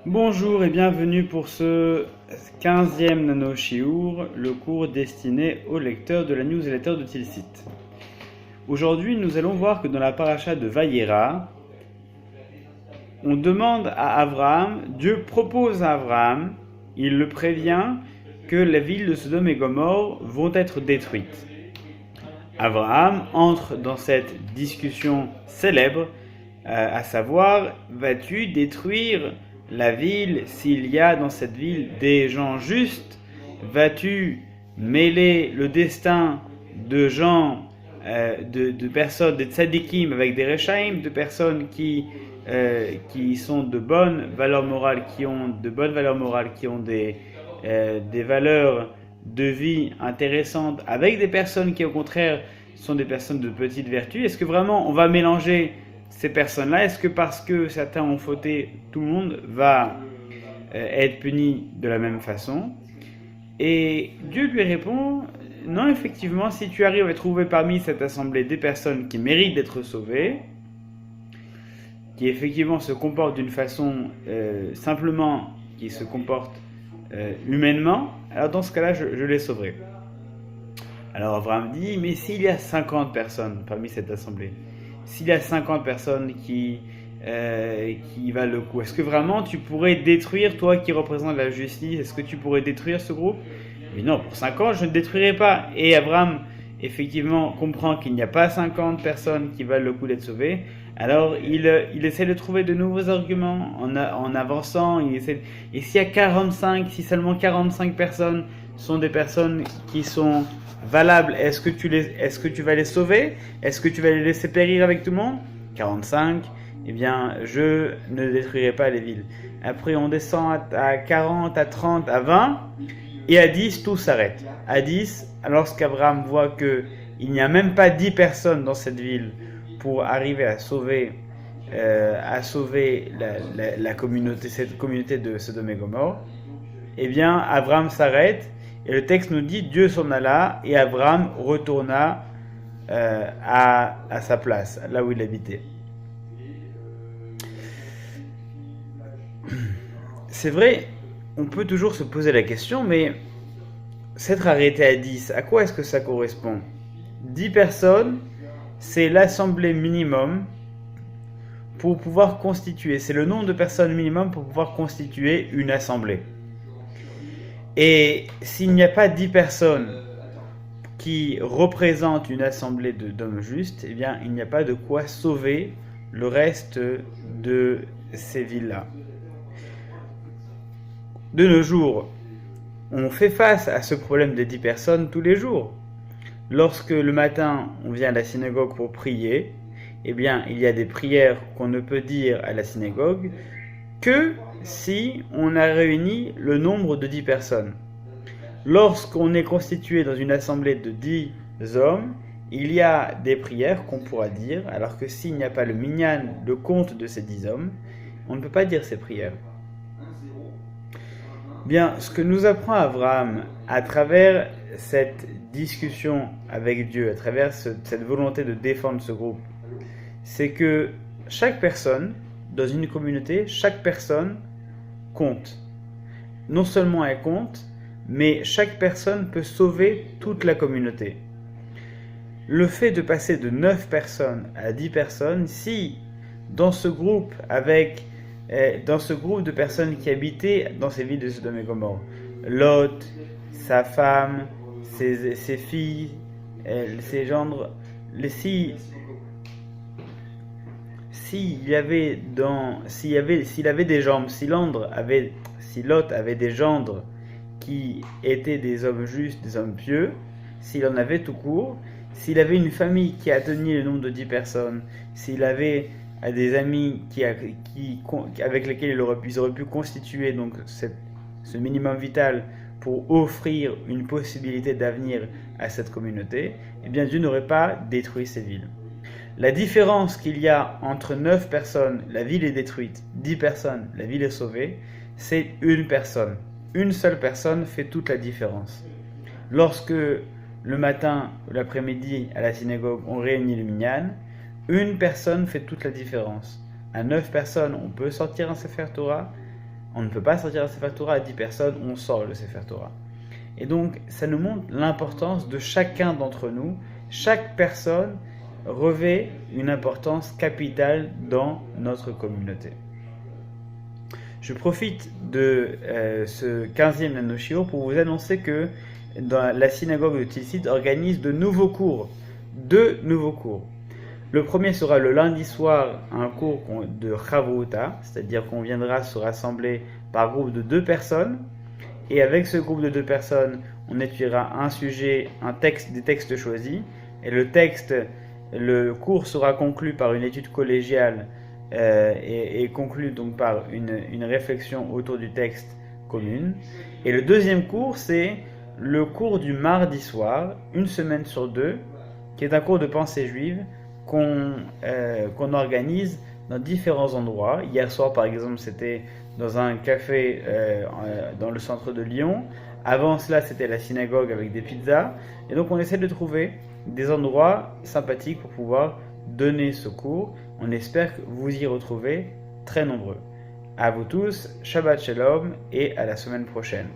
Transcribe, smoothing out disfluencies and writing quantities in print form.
Bonjour et bienvenue pour ce 15e Nano Shiur, le cours destiné aux lecteurs de la newsletter de Tilsit. Aujourd'hui, nous allons voir que dans la paracha de Vayera, on demande à Abraham, Dieu propose à Abraham, il le prévient que les villes de Sodome et Gomorrhe vont être détruites. Abraham entre dans cette discussion célèbre, à savoir, vas-tu détruire la ville s'il y a dans cette ville des gens justes? Vas-tu mêler le destin de gens, de personnes, des tzadikim avec des rechaim, de personnes qui sont de bonnes valeurs morales, qui ont des valeurs de vie intéressantes, avec des personnes qui au contraire sont des personnes de petite vertu? Est-ce que vraiment on va mélanger ces personnes-là? Est-ce que parce que certains ont fauté, tout le monde va être puni de la même façon? Et Dieu lui répond, non, effectivement, si tu arrives à trouver parmi cette assemblée des personnes qui méritent d'être sauvées, qui effectivement se comportent d'une façon simplement, qui se comportent humainement, alors dans ce cas-là, je les sauverai. Alors Abraham dit, mais s'il y a 50 personnes parmi cette assemblée, s'il y a 50 personnes qui valent le coup, est-ce que vraiment tu pourrais détruire, toi qui représentes la justice, est-ce que tu pourrais détruire ce groupe? Mais non, pour 50, je ne détruirai pas. Et Abraham, effectivement, comprend qu'il n'y a pas 50 personnes qui valent le coup d'être sauvées. Alors, il essaie de trouver de nouveaux arguments en avançant. Et s'il y a 45, si seulement 45 personnes sont des personnes qui sont valables, est-ce que tu vas les sauver? Est-ce que tu vas les laisser périr avec tout le monde? 45, eh bien, je ne détruirai pas les villes. Après, on descend à 40, à 30, à 20, et à 10, tout s'arrête. À 10, lorsqu'Abraham voit qu'il n'y a même pas 10 personnes dans cette ville pour arriver à sauver la communauté, cette communauté de Sodome et Gomorrhe, eh bien, Abraham s'arrête, et le texte nous dit, Dieu s'en alla, et Abraham retourna à sa place, là où il habitait. C'est vrai, on peut toujours se poser la question, mais s'être arrêté à 10, à quoi est-ce que ça correspond? 10 personnes, c'est l'assemblée minimum pour pouvoir constituer, c'est le nombre de personnes minimum pour pouvoir constituer une assemblée. Et s'il n'y a pas 10 personnes qui représentent une assemblée d'hommes justes, eh bien, il n'y a pas de quoi sauver le reste de ces villes-là. De nos jours, on fait face à ce problème des 10 personnes tous les jours. Lorsque le matin, on vient à la synagogue pour prier, eh bien, il y a des prières qu'on ne peut dire à la synagogue que si on a réuni le nombre de 10 personnes. Lorsqu'on est constitué dans une assemblée de 10 hommes, il y a des prières qu'on pourra dire, alors que s'il n'y a pas le minyan, le compte de ces 10 hommes, on ne peut pas dire ces prières. Bien, ce que nous apprend Abraham à travers cette discussion avec Dieu, à travers cette volonté de défendre ce groupe, c'est que chaque personne, dans une communauté, chaque personne compte. Non seulement elle compte, mais chaque personne peut sauver toute la communauté. Le fait de passer de 9 personnes à 10 personnes, si dans ce groupe de personnes qui habitaient dans ces villes de Sodome et Gomorrhe, Lot, sa femme, ses filles, ses gendres, s'il avait des gendres, si Lot avait des gendres qui étaient des hommes justes, des hommes pieux, s'il en avait tout court, s'il avait une famille qui atteignait le nombre de 10 personnes, s'il avait des amis avec lesquels ils auraient pu constituer donc ce minimum vital pour offrir une possibilité d'avenir à cette communauté, eh bien Dieu n'aurait pas détruit ces villes. La différence qu'il y a entre 9 personnes, la ville est détruite, 10 personnes, la ville est sauvée, c'est une personne. Une seule personne fait toute la différence. Lorsque le matin ou l'après-midi à la synagogue on réunit le minyan, une personne fait toute la différence. À 9 personnes, on peut sortir un Sefer Torah. On ne peut pas sortir un Sefer Torah à 10 personnes, on sort le Sefer Torah. Et donc, ça nous montre l'importance de chacun d'entre nous. Chaque personne revêt une importance capitale dans notre communauté. Je profite de ce 15e Nanoshio pour vous annoncer que la synagogue de Tilsit organise de nouveaux cours. 2 nouveaux cours. Le premier sera le lundi soir, un cours de Chavruta, c'est-à-dire qu'on viendra se rassembler par groupe de 2 personnes. Et avec ce groupe de 2 personnes, on étudiera un sujet, des textes choisis. Et le cours sera conclu par une étude collégiale et conclu donc par une réflexion autour du texte commune. Et le deuxième cours, c'est le cours du mardi soir, une semaine sur 2, qui est un cours de pensée juive qu'on organise dans différents endroits. Hier soir, par exemple, c'était dans un café dans le centre de Lyon. Avant cela, c'était la synagogue avec des pizzas. Et donc, on essaie de trouver des endroits sympathiques pour pouvoir donner ce cours. On espère que vous y retrouvez très nombreux. À vous tous, Shabbat Shalom et à la semaine prochaine.